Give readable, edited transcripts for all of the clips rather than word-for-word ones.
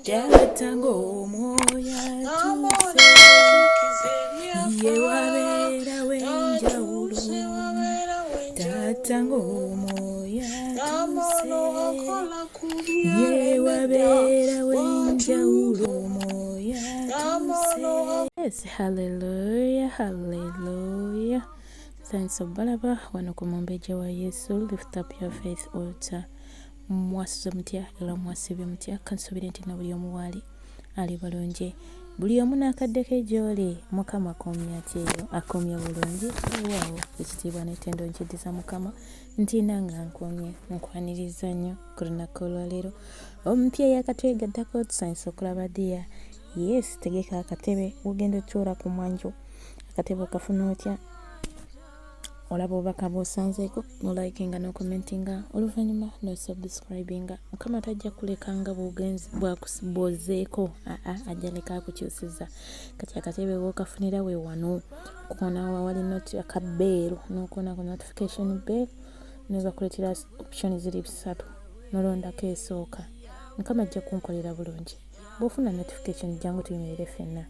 Tata ng'omwoyo atuuse ye wabeera w'enjawulo. Tata ng'omwoyo atuuse ye wabeera w'enjawulo. Omwoyo atuuse. Yes, hallelujah, hallelujah. Thanks obalaba wano ku mumbejja wa Yesu. Lift up your faith altar. Mwasuza mutya era mwasibye mutya? Kansubire nti na buli omu waali ali bulungi. Buli omu n'akaddeko gy'oli. Mukama akomya atyeyo, akomya bulungi. Waawo ekitiibwa n'ettendo nkiddiza Mukama nti nanga nkomye nkwaniriza nnyo ku lunaku olwaleero. Omupya yakatwegaddako tusanyusa okulaba ddiya. Yes, tegeka akatebe ugenda otuula ku mwanjo. Akatebe okafuna otya? Olaba obubaka bw'osanzeeko nolikinga n'okomentinga, oluvannyuma n'osubscribinga. Mukama tajja kulekanga bw'ozeeko, ajja leka akukyusiza. Kati akatebe bw'okafunira we wano kukoona wawali akabbeeru n'okoona ku notification bell n'ebakuleetera option ziri 3 nolondako esooka. Mukama ajja kunkolera bulungi. Bw'ofuna notification jangu tuyimirire ffenna.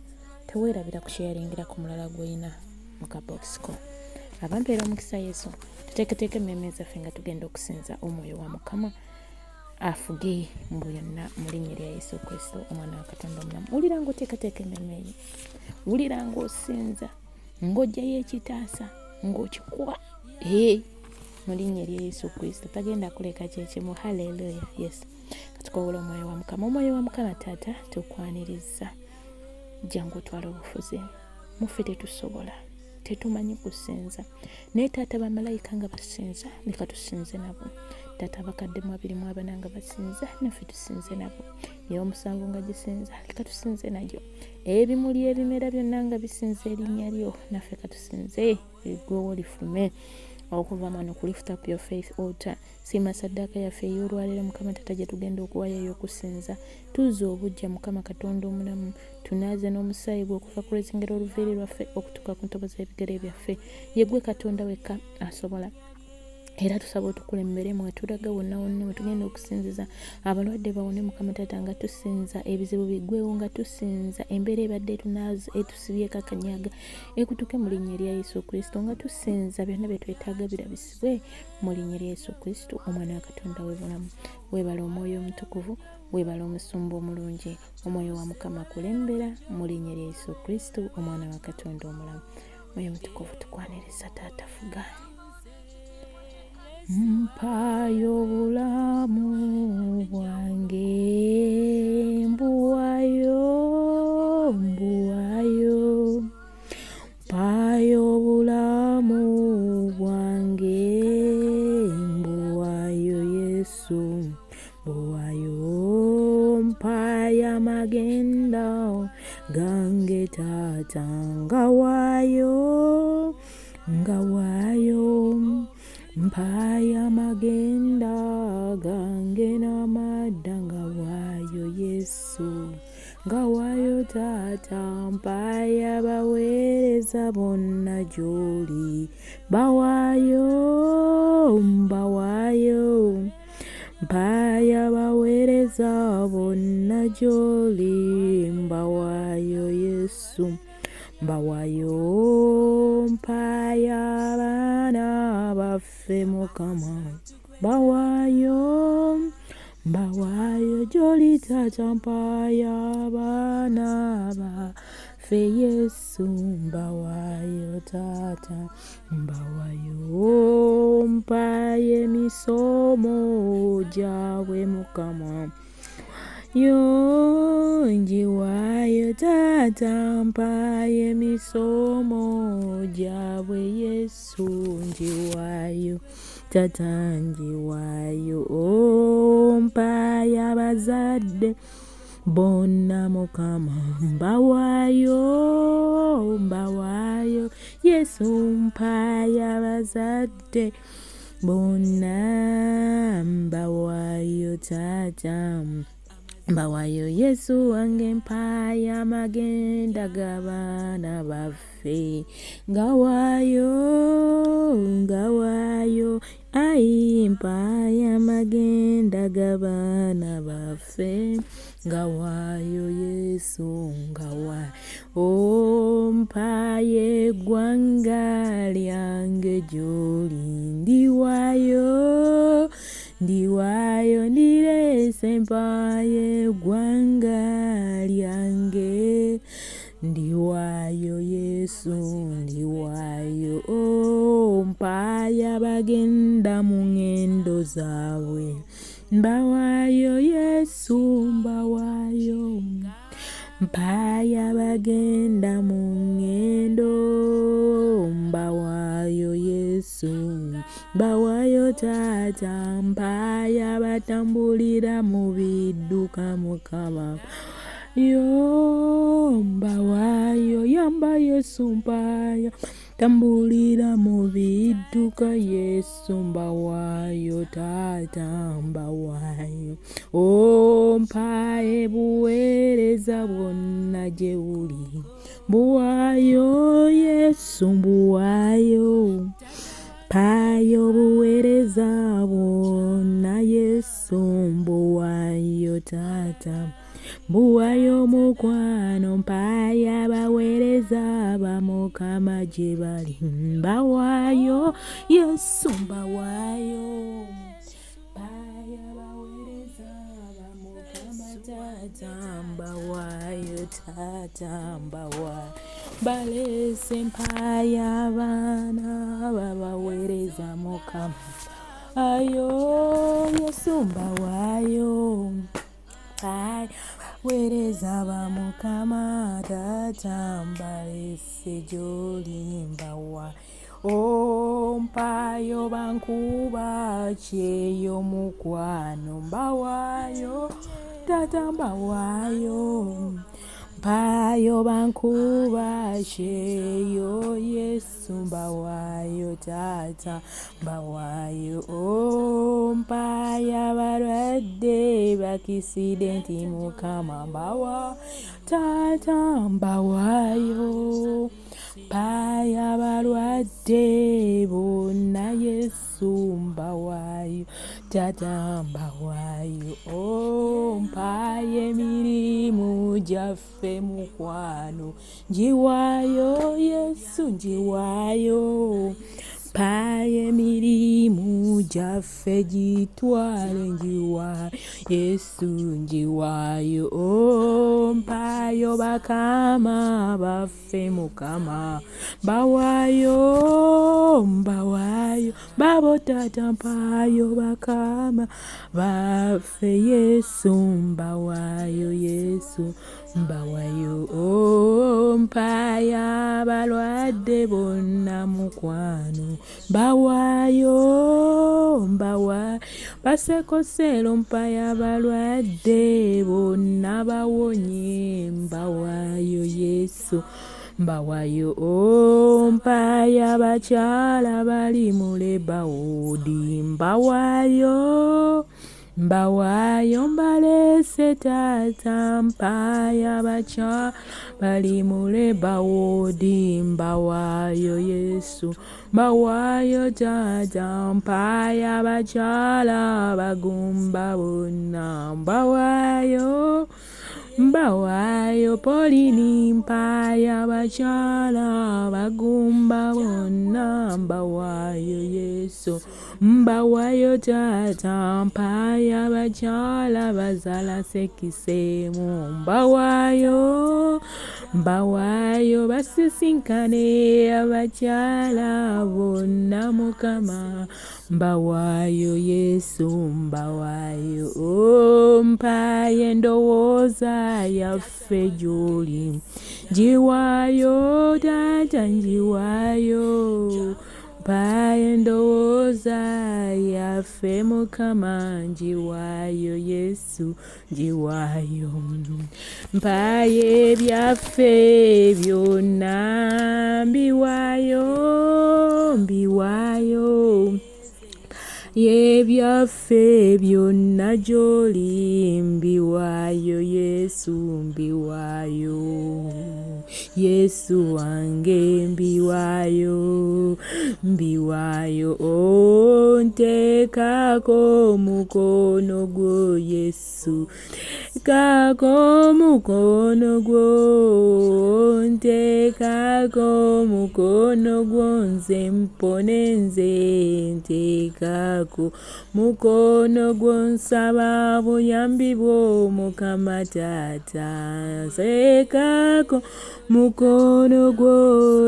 Teweerabira kusharingira ku mulala gw'olina mu kabox ko. Abampeera omukisa Yesu, tuteeketeeke emmeme zaffe nga tugenda okusinza omwoyo wa Mukama afuge mu byonna mu linnya lya Yesu Kristo omwana wa Katonda omulamu. Wulira ng'oteekateeka emmeme ye, wulira ng'osinza, ng'oggyayo ekitaasa, ng'okikuba mu linnya lya Yesu Kristo. Tagenda kuleka kyekimu. Haleluya. Yes, katukowola omwoyo wa Mukama. Omwoyo wa Mukama Taata tukwaniriza, jangu otwala obufuzi. Muffe tetusobola, tetumanyi kusinza, naye taata bamalayika nga basinza leka tusinze nabo. Taata abakadde mu 24 nga basinza naffe tusinze nabo. Naye omusanvu nga gisinza leka tusinze nagyo. Ebimuli ebimera byonna nga bisinza erinnya lyo naffe katusinze eggwewo lifume. Okuva mano ku lift up your faith altar, sima saddaaka yaffe ey'olwaleero Mukama Taata gye tugenda okuwaayo okusinza. Tuzza obujja Mukama Katonda omulamu, tunaaze n'omusaayi gwe okuva ku lwezingiro oluviiri lwaffe okutuuka ku ntobo z'ebigere byaffe. Ye gwe Katonda wekka asobola. Era tusaba otukulembere mwe tulaga wonna wonna mwe tugenda okusinziza. Abalwadde bawone Mukama Taata nga tusinza, ebizibu biggwewo nga tusinza, embeera ebadde etusibyeko akanyaga ekutuke mu linnya lya Yesu Kristo nga tusinza, byonna bye twetaaga birabisibwe mu linnya lya Yesu Kristo omwana wa Katonda w'obulamu. Weebala omwoyo omutukuvu, weebala omusumba omulungi. Omwoyo wa Mukama kulembera mu linnya lya Yesu Kristo omwana wa Katonda omulamu. Omwoyo omutukuvu tukwaniriza Taata fuga. Mpayo bulamu bwange mbuwayo, mbuwayo. Mpayo bulamu bwange mbuwayo Yesu, mbuwayo. Mpayo amagenda gange Taata ngawayo, ngawayo. Mpayo amagenda gange n'amadda ngawayo Yesu, ngawayo Taata. Mpayo abaweereza bonna gy'oli bawayo, mbawayo. Mpayo abaweereza bonna gy'oli mbawayo Yesu, mbawayo. Mpayo abaana baffe Mukama bawayo, mbawayo gy'oli Taata. Mpayo abaana baffe Yesu mbawayo Taata, mbawayo. Mpayo emisomo gyabwe Mukama yo njiwayo Taata. Mpayo emisomo gyabwe Yesu njiwayo Taata, njiwayo. Mpayo abazadde bonna Mukama mbawayo, mbawayo Yesu. Mpayo abazadde bonna mbawayo Taata, mbawayo Yesu wange. Mpayo amagenda g'abaana baffe ngawayo, ngawayo. Ai mpayo amagenda g'abaana baffe nga waayo Yesu nga waayo ompaye eggwanga lyange gy'oli ndiwaayo ndirese mpaye eggwanga lyange ndiwaayo Yesu ndiwaayo mpaye abagenda mu ngendo zaabwe mbawaayo Yesu mbawaayo mpaye abagenda mu ngendo mbawaayo Yesu mbawaayo Taata mpaye abatambulira mu bidduka Mukama yo mbawaayo yamba Yesu mpaye tambulira mu bidduka Yesu mbawaayo Taata mbawaayo mpaye buweereza bwonna gye buli mbuwaayo Yesu mbuwaayo mpaye obuweereza bwonna Yesu mbuwaayo Taata mbuwaayo mukwano mpaye abaweereza ba Mukama gye bali mbawaayo Yesu mbawaayo mpaye abaweereza ba Mukama Taata mbawaayo Taata mbawaayo balese mpaye abaana babaweereza Mukama ayo Yesu mbawaayo mpaye weereza ba Mukama Taata mbalese gy'oli mbawaayo mpaye bankuba kyeyo mukwano mbawaayo Taata mbawaayo mpaye bankuba kyeyo Yesu mbawaayo Taata mbawaayo mpaye abalwadde b'aksidenti Mukama mbawaayo Taata mbawaayo mpaye abalwadde bonna Yesu mbawaayo Taata mbawaayo mpaye emirimu gyaffe mukwano ngiwaayo Yesu ngiwaayo mpaye emirimu gyaffe gitwale ngiwaayo Yesu ngiwaayo mpaye bakama baffe Mukama mbawaayo babo Taata mpaye bakama baffe Yesu mbawaayo Yesu mbawaayo mpaye abalwadde bonna mukwano mbawaayo basekosero mpaye abalwadde bonna bawonye mbawaayo Yesu mbawaayo mpaye abakyala bali mu leba woodi mbawaayo mbalese Taata mpaye abakyala bali mu leba woodi mbawaayo Yesu mbawaayo Taata mpaye abakyala bagumba bonna mbawaayo Polini mpaye abakyala bagumba bonna mbawaayo Yesu mbawaayo Taata mpaye abakyala bazaala sekiseemu mbawaayo basisinkane abakyala bonna Mukama mbawaayo Yesu mbawaayo mpaye endowooza yaffe gy'oli ngiwaayo Taata ngiwaayo mpaye endowooza yaffe Mukama ngiwaayo Yesu ngiwaayo mpaye ebyaffe byonna mbiwaayo yebyaffe byonna gy'oli mbiwaayo Yesu mbiwaayo Yesu wange mbiwaayo mbiwaayo nteekako omukono gwo Yesu nteekako omukono gwo nteekako omukono gwo nze mpone nze nteekako mukono gwo nsaba buyambi bwo Mukama Taata nteekako mukono gwo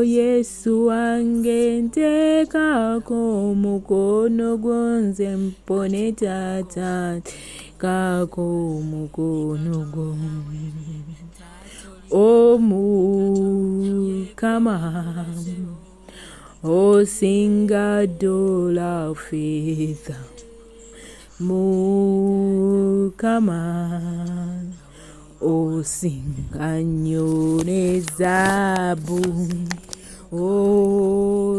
Yesu wange nteekako mukono gwo nze mpone Taata nteekako mukono gwo Mukama osinga ddoola ffeeza Mukama osinga nnyo ne zaabu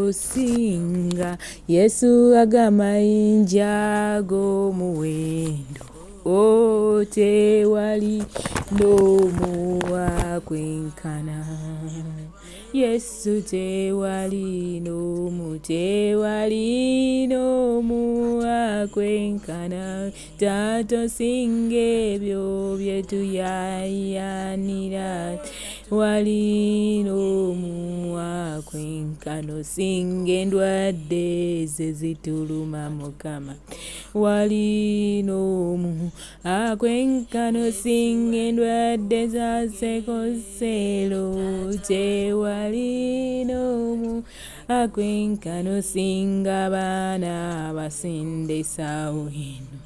osinga Yesu agamayinja g'omuwendo tewali n'omu akwenkana Yesu tewali n'omu akwenkana Taata osinga ebyo bye tuyaayaanira tewali n'omu akwenkana osinga endwadde ze zituluma Mukama wali n'omu akwenkana osinga endwadde za ssekosero tewali n'omu akwenkana osinga abaana abasindisa wino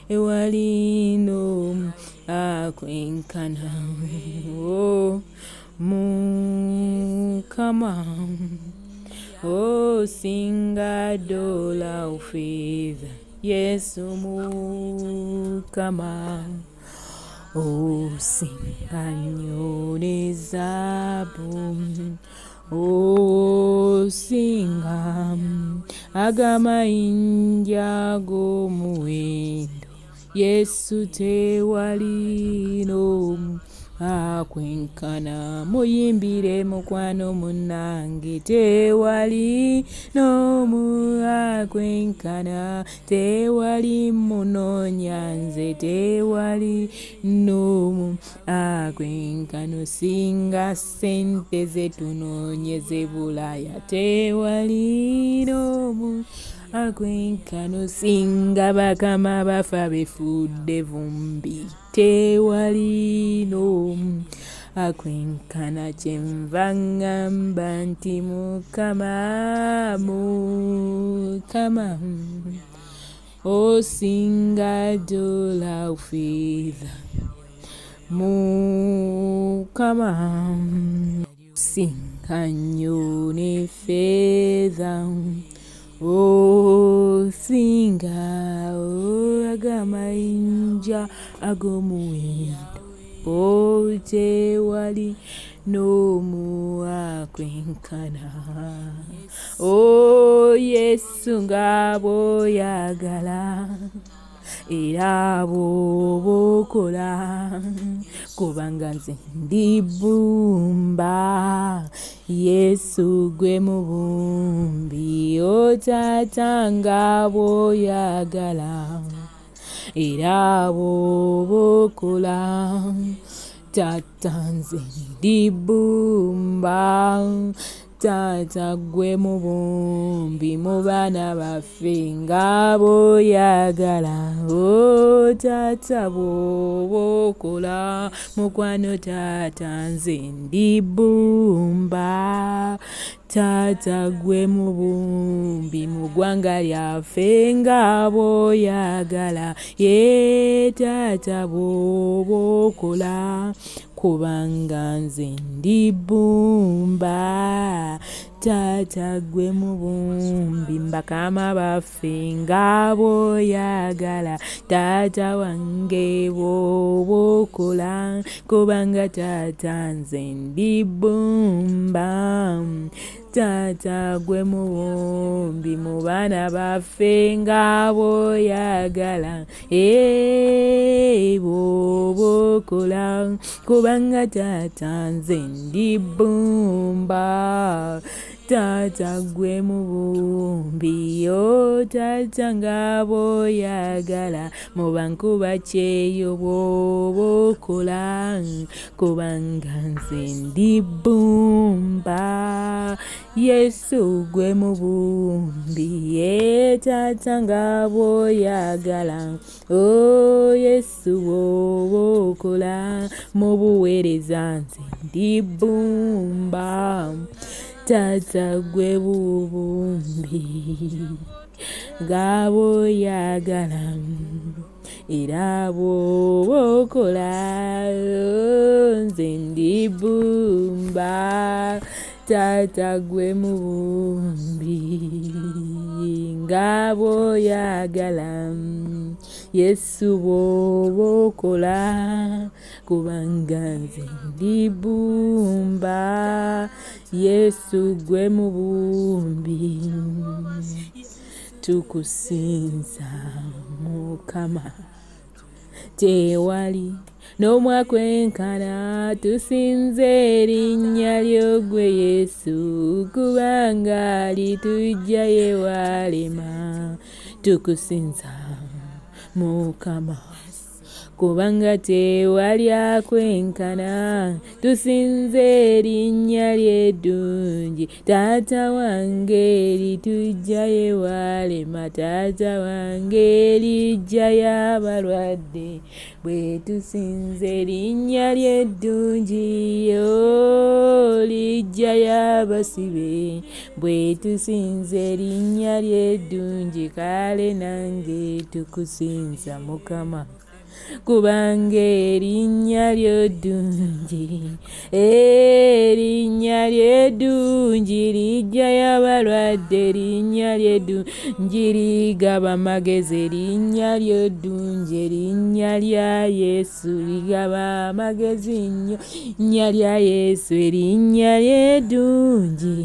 tewali n'omu akwenkana Mukama osinga ddoola ffeeza Yesu Mukama osinga nnyo ne zaabu osinga agamayinja g'omuwendo Yesu tewali n'omu akwenkana muyimbire mukwano munnange tewali n'omu akwenkana tewali munoonya nze tewali n'omu akwenkana osinga ssente ze tunoonyeze Bulaaya tewali n'omu akwenkana osinga bakama bafa befudde vumbi tewali n'omu akwenkana kyenva ngamba nti Mukama osinga ddoola ffeeza Mukama osinga nnyo ne ffeeza osinga agamayinja ag'omuwendo tewali n'omu akwenkana Yesu nga bw'oyagala era bw'oba okola kubanga nze ndi bbumba Yesu gwe mubumbi Taata nga bw'oyagala era bw'oba okola Taata nze ndi bbumba Taata gwe mubumbi mu baana baffe nga bw'oyagala Taata bw'oba okola mukwano Taata nze ndi bbumba Taata gwe mubumbi mu ggwanga lyaffe nga bw'oyagala Taata bw'oba okola kubanga nze ndi bbumba Taata gwe mubumbi bakama baffe nga bw'oyagala Taata wange bw'oba okola kubanga Taata nze ndi bbumba Taata gwe mubumbi mu baana baffe nga bw'oyagala bw'oba okola kubanga taata nze ndi bbumba. Taata gwe mubumbi taata nga bw'oyagala mu bankuba kyeyo bw'oba okola kubanga nze ndi bbumba. Yesu gwe mubumbi taata nga bw'oyagala Yesu bw'oba okola mu buweereza nze ndi bbumba. Taata gwe bubumbi nga bw'oyagala era bw'oba okola nze ndi bbumba. Taata gwe mubumbi nga bw'oyagala Yesu bw'oba okola kubanga nze ndi bbumba. Yesu gwe mubumbi tukusinza Mukama. Tewali n'omwakwenkana tusinze erinnya lyo gwe Yesu kubanga lituggyayo walema. Tukusinza Mukama kubanga tewali akwenkana tusinze erinnya lye eddungi. Taata wange lituggyayo walema. Taata wange liggyayo abalwadde. Bwe tusinze erinnya lye eddungi liggyayo abasibe. Bwe tusinze erinnya lye eddungi kale nange tukusinza Mukama kubanga erinnya lyo ddungi. Erinnya lye ddungi liggyayo abalwadde. Erinnya lye ddungi ligaba amagezi. Erinnya lyo ddungi. Erinnya lya Yesu ligaba amagezi nnyo. Erinnya lya Yesu. Erinnya lye ddungi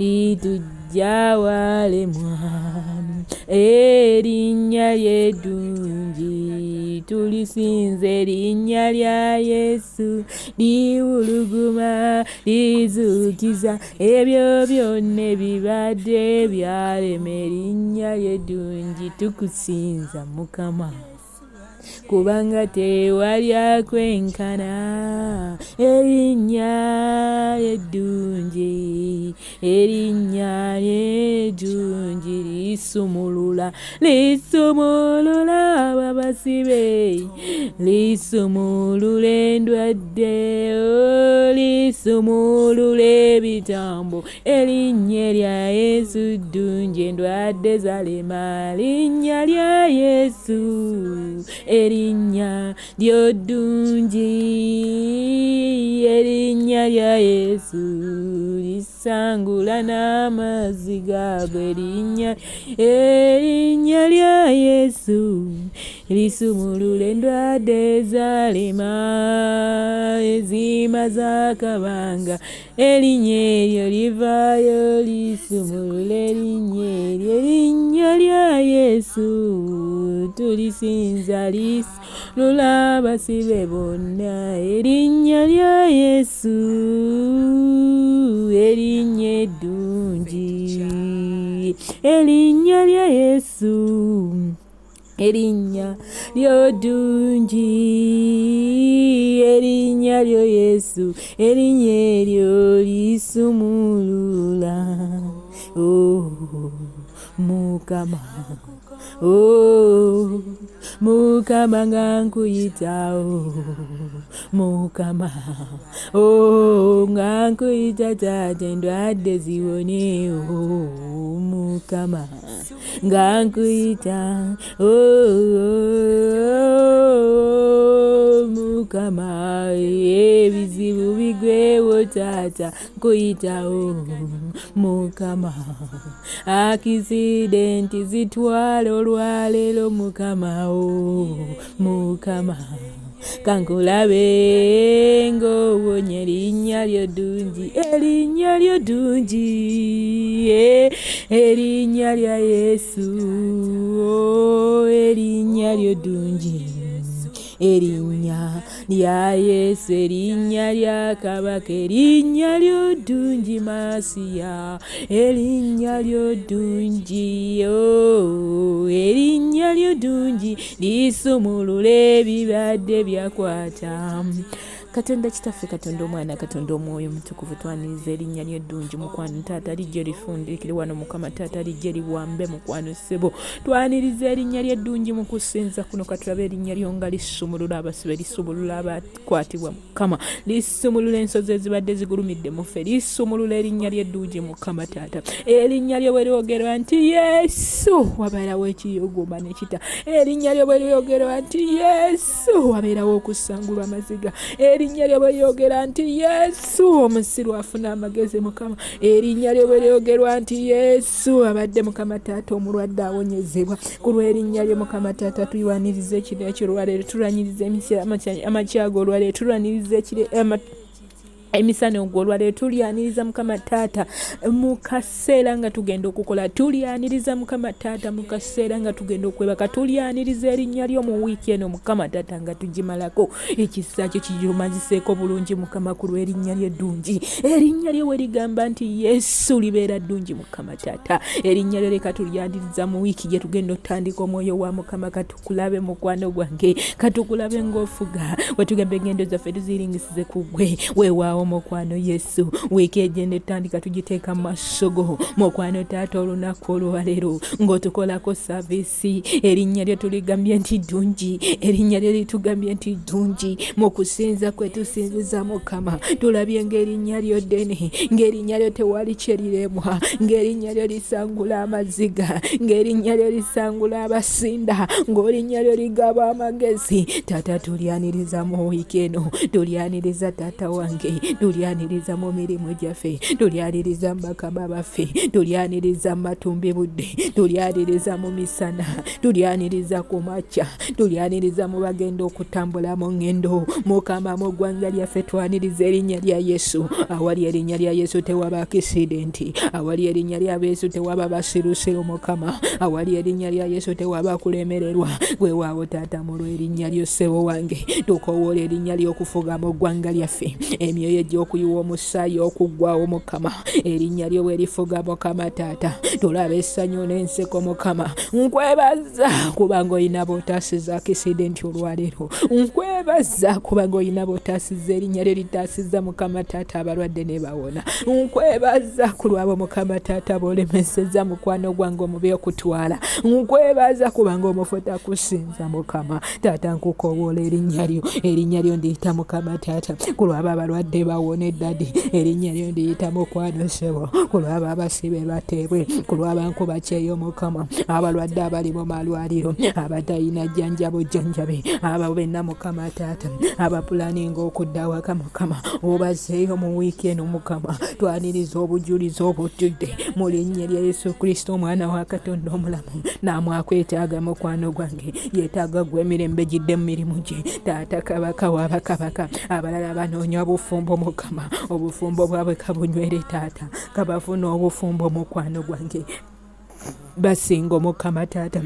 lituggya walemwa. Erinnya lye ddungi tulisinze. Erinnya lya Yesu liwuluguma lizuukiza ebyo byonna ebibadde byalema. Erinnya lye ddungi tukusinza Mukama kubanga tewali akwenkana. Erinnya lye ddungi. Erinnya lye ddungi lisumulula. Lisumulula abasibe. Lisumulula endwadde. Lisumulula ebitambo. Erinnya lya Yesu ddungi endwadde zalema. Erinnya lya Yesu. Erinnya lyo ddungi. Erinnya lya Yesu lisangula n'amazzi gago. Erinnya lya Yesu lisumulula endwadde ezalema ezimaze akabanga. Erinnya eryo livaayo lisumulula. Erinnya lya Yesu tulisinza lisumulula abasibe bonna. Erinnya lya Yesu. Erinnya eddungi. Erinnya lya Yesu. Erinnya lyo ddungi. Erinnya lyo Yesu. Erinnya eryo lisumulula. Mukama. Mukama nga nkuyita. Mukama nga nkuyita taata endwadde ziwone. Mukama nga nkuyita. Mukama ebizibu bigwewo taata nkuyitawo. Mukama akisidenti zitwala olwaleero. Mukama Mukama kankulabe ng'owonye erinnya lyo ddungi erinnya lyo ddungi erinnya lya Yesu erinnya lyo ddungi erinnya lya Yesu erinnya lya kabaka erinnya lyo ddungi Masiya erinnya lyo ddungi erinnya lyo ddungi lisumulula ebibadde byakwata Katonda kitaffe Katonda omwana Katonda omwoyo mutukuvu twaniriza erinnya lyo ddungi mukwano taata lijje lifundikire wano Mukama taata lijje liwambe mukwano ssebo twaniriza erinnya lyo ddungi mu kusinza kuno katulabe erinnya lyo nga lisumulula abasibe lisumulula abakwatibwa Mukama lisumulula ensozi ezibadde zigulumidde muffe lisumulula erinnya lyo ddungi Mukama taata erinnya lyo bwe lyogerwa nti Yesu wabeerawo ekiyogoma nekita erinnya lyo bwe lyogerwa nti Yesu wabeerawo okusangulwa amaziga erinnya lyo bwe lyogera nti Yesu omusiru afuna amagezi Mukama erinnya lyo bwe lyogerwa nti Yesu abadde Mukama taata omulwadde awonyezebwa ku lw'erinnya lyo Mukama taata tulwaniriza ekiro ekirwaliro tulwanyiriza amakyago olwaliro tulwaniriza emisana ogwolwaliro tulyaniriza Mukama taata mu kaseera nga tugenda okukola tulyaniriza Mukama taata mu kaseera nga tugenda okwebaka tulyaniriza erinnya lyo mu wiiki eno Mukama taata nga tugimalako ekisa kyo kirumaziseeko bulungi Mukama ku lw'erinnya lyo ddungi erinnya lyo we ligamba nti Yesu libeera ddungi Mukama taata erinnya lyo leka tulyaniriza mu wiiki gye tugenda otandika omwoyo wa Mukama katukulabe mukwano gwange katukulabe ng'ofuga wetugembe engendo zaffe tuziringisize ku gwe weewaawo mukwano Yesu wiiki egenda etandika tugiteeka mu maaso go mukwano taata olunaku olwaleero ng'otukolako saavisi erinnya lyo tuligambye nti ddungi erinnya lyo litugambye nti ddungi mu kusinza kwe tusinziza Mukama tulabye ng'erinnya lyo ddene ng'erinnya lyo tewali kyeriremwa ng'erinnya lyo lisangula amaziga ng'erinnya lyo lisangula abasinda ng'erinnya lyo ligaba amagezi taata tulyaniriza mu wiiki eno tulyaniriza taata wange tulyaniriza mu mirimu gyaffe tulyaniriza mu bakama baffe tulyaniriza mu matumbi budde tulyaniriza mu misana tulyaniriza ku makya tulyaniriza mu bagenda okutambula mu ngendo Mukama mu ggwanga lyaffe twaniriza erinnya lya Yesu awali erinnya lya Yesu tewaba akisidenti awali erinnya lya Yesu tewaba basirusiru Mukama awali erinnya lya Yesu tewaba kulemererwa weewaawo taata mu lw'erinnya lyo ssebo wange tukowoola erinnya ly'okufuga mu ggwanga lyaffe emyoyo egy'okuyiwa omusaayi okuggwawo Mukama erinnya lyo bwe lifuga Mukama taata tulaba essanyu n'enseko Mukama nkwebaza kubanga olina b'otaasiza akisidenti olwaleero nkwebaza kubanga olina b'otaasiza erinnya lyo litaasiza Mukama taata abalwadde ne bawona nkwebaza ku lwabo Mukama taata b'olemesezza mukwano gwange omubi okutwala nkwebaza kubanga omufu takusinza Mukama taata nkukowoola erinnya lyo ndiyita Mukama taata ku lwabo abalwadde bawone ddadi erinnya lyo ndiyita mukwano ssebo ku lwabo abasibe bateebwe ku lw'abankuba kyeyo Mukama abalwadde abali mu malwaliro abatalina jjanjabe abo benna Mukama taata abapulaninga okudda waka Mukama obazeeyo mu wiiki eno Mukama twaniriza obujulizi obujjudde mu linnya lya Yesu Kristo omwana wa Katonda omulamu naamwakwetaaga mukwano gwange yeetaaga gwe emirembe gidde mu mirimu gye taata kabaka w'abakabaka abalala banoonya obufumbo Mukama obufumbo bwabwe kabunywere taata kabafuna obufumbo mukwano gwange basinga Mukama taata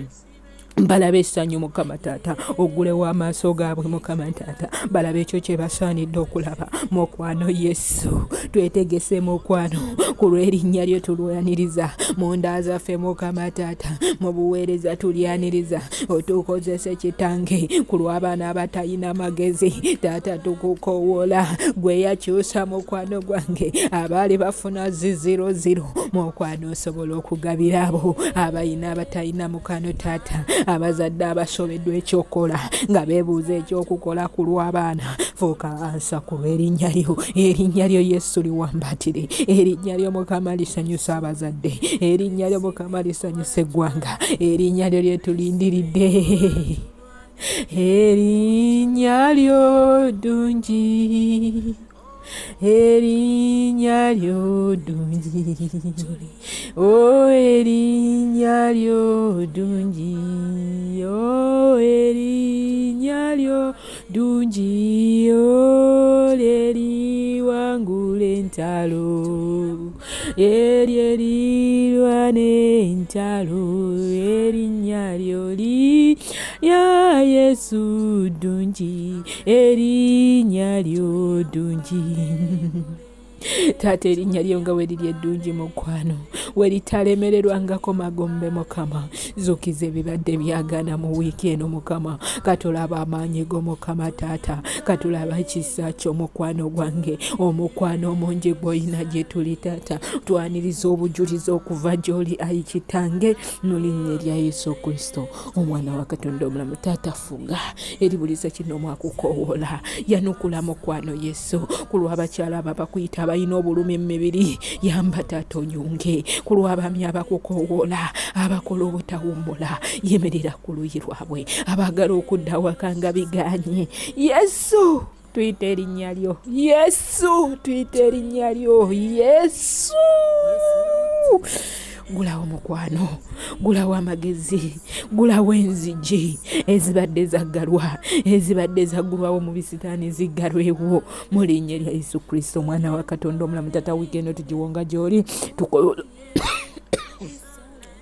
balabe essanyu Mukama taata oggulewo amaaso gaabwe Mukama taata balabe ekyo kye basaanidde okulaba mukwano Yesu twetegese mukwano ku lw'erinnya lyo tulwaniriza mu nda zaffe Mukama taata mu buweereza tulyaniriza otukozese kitange ku lw'abaana abatalina magezi taata tukukowoola gwe yakyusa mukwano gwange abaali bafuna ziziroziro mukwano osobola okugabira abo abalina abatalina mukwano taata abazadde abasobeddwa ekyokola nga beebuuza ekyokukola ku lw'abaana fuuka ansa ku erinnya lyo Yesu liwambatire erinnya lyo Mukama lisanyusa abazadde erinnya lyo Mukama lisanyusa eggwanga erinnya lyo lyetulindiridde erinnya lyo ddungi erinnya lyo ddungi, oh erinnya lyo ddungi, oh erinnya lyo ddungi, oh lyeriwangula entalo, eryeriirwa n'entalo, erinnya lyo lya Yesu ddungi, erinnya lyo ddungi. Taata erinnya lyo nga weriri eddungi mukwano, weritalemererwangako magombe Mukama, zuukiza ebibadde byagana mu wiiki eno Mukama, katulaba amaanyi go Mukama taata, katulaba ekisa kyo mukwano gwange, omukwano omungi gw'olina gye tuli taata, twaniriza obujulizi okuva gy'oli ayi kitange, mu linnya erya Yesu Kristo omwana wa Katonda omulamu. Taata fuga eribuliza kino mwakukowoola, yanukula mukwano Yesu ku lw'abakyala abakuyita abalina obulumi mu mibiri, yamba taata onyunge ku lw'abaami abakukowoola abakola obutawummula, yemerera ku luyi lwabwe, abaagala okudda waka nga bigaanye. Yesu tuyita erinnya lyo, Yesu tuyita erinnya lyo, Yesu. Gulawo mukwano, gulawo amagezi, gulawo enzigi ezibadde zaggalwa, ezibadde zaggulwawo mu bisitaani ziggalwewo mu linnya erya Yesu Kristo omwana wa Katonda omulamu. Taata wiikendi tugiwonga gy'oli,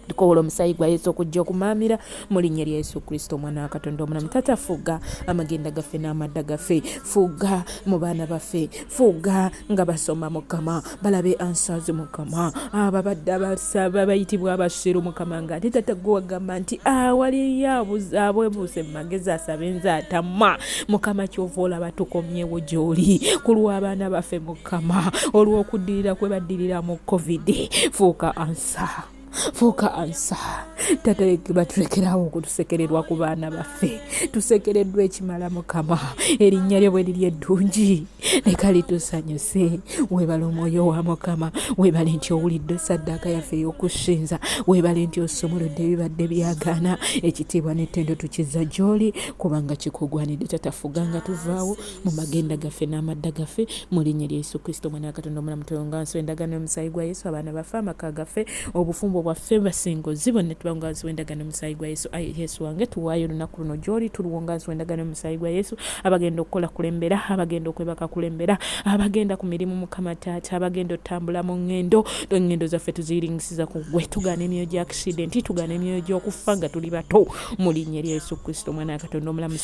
tukowola omusaayi gwa Yesu okujja okumaamira mu linnya erya Yesu Kristo omwana wa Katonda omulamu. Taata fuga amagenda gaffe n'amadda gaffe, fuga mu baana baffe, fuga nga basoma Mukama, balabe answers Mukama, ababadde abasaba bayitibwa abasiru Mukama, nga ate taata gwe wagamba nti waliyo abwebuuse mu magezi asaba enza atamma Mukama, kyova olaba tukomyewo gy'oli ku lw'abaana baffe Mukama, olw'okuddirira kwe baddirira mu COVID. Fuuka ansa taata, batulekerawo okutusekererwa ku baana baffe, tusekereddwa ekimala Mukama, erinnya lyo bwe liri eddungi leka litusanyuse. Weebale omwoyo wa Mukama, weebale nti owulidde saddaaka yaffe ey'okusinza, weebale nti osumuludde ebibadde byagaana, ekitiibwa n'ettendo tukiza gy'oli kubanga kikugwanidde. Taata fuga nga tuvaawo mu magenda gaffe n'amadda gaffe mu linnya erya Yesu Kristo omwana wa Katonda omulamu. Tuyonga nsi w'endagaano y'omusaayi gwa Yesu, abaana baffe, amaka gaffe, obufumbo bwaffe, basingozi bonna tubanga nsi w'endagaano y'omusaayi gwa Yesu. Ayi Yesu wange, tuwaayo olunaku luno gy'oli, tuluwonga nsi w'endagaano y'omusaayi gwa Yesu, abagenda okukola kulembera, abagenda okwebaka kulembera, abagenda ku mirimu Mukama taata, abagenda otambula mu ngendo, engendo zaffe tuziyiringisiza ku ggwe, tugaana emyoyo gya accident, tugaana emyoyo gy'okufa nga tuli bato mu linnya erya Yesu Kristo omwana wa Katonda omulamu.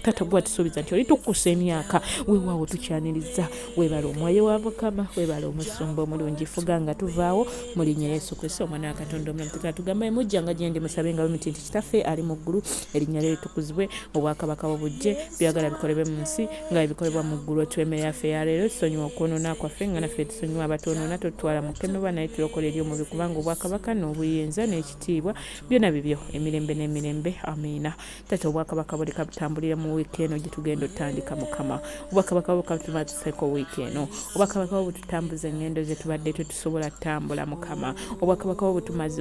Taata gwe watusuubiza nti oli tukusa emyaka, weewaawo tukyaniriza. Weebale omwoyo wa Mukama, weebale omusumba omulungi, fuga nga tuvaawo mu linnya erya Yesu Kristo omwana wa Katonda omulamu. Taata tugamba mujja nga gyendi musabe nga bwemiti nti kitaffe ali mu ggulu, erinnya lye litukuzibwe, obwakabaka bwo bujje, byagala bikolebwe mu nsi nga bikolebwa mu ggulu. Otwemere yaffe ya leero, tusonyiwa okwonoona kwaffe nga naffe tusonyiwa abatwonoona, totwala mu kemebwa naye tulokole eri omubi, kubanga obwakabaka n'obuyinza n'ekitiibwa byonna bibyo emirembe n'emirembe, amiina. Taata obwakabaka buleka butambulire mu wiiki eno gye tugenda otandika Mukama, obwakabaka bukatumaziseko wiiki eno, obwakabaka bututambuza engendo ze tubadde tetusobola ttambula Mukama, obwakabaka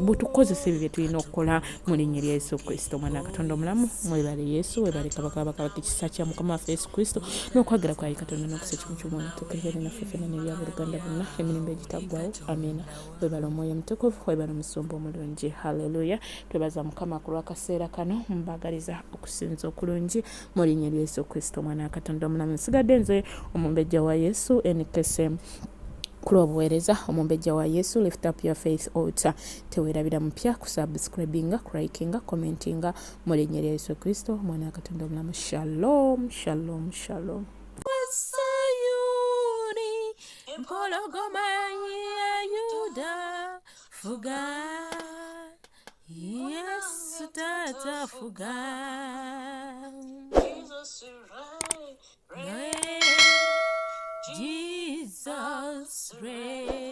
butukozesa ebyo bye tulina okukola mu linnya erya Yesu Kristo omwana wa Katonda omulamu. Mwebale Yesu, webale kabaka bakabaka, ekisa kya Mukama waffe Yesu Kristo n'okwagala kwa Katonda n'okusa ekimu ky'omwana tukeere naffe ffenna n'ebya buluganda bonna emirembe egitaggwaawo, amiina. Webale omwoyo omutukuvu, webale omusumba omulungi, haleluya. Twebaza Mukama ku lw'akaseera kano, mbagaliza okusinza okulungi mu linnya erya Yesu Kristo omwana wa Katonda omulamu. Nsigadde nze omumbejja wa Yesu NKSM kulo obuweereza omumbejja wa Yesu. Lift up your faith altar. Teweerabira mupya kusubscribinga, likinga, commentinga mu linnya erya Yesu Kristo omwana wa Katonda omulamu. Shalom, shalom, shalom. Sayuni empologoma ya Yuda, fuga Yesu taata, fuga Jesus reign.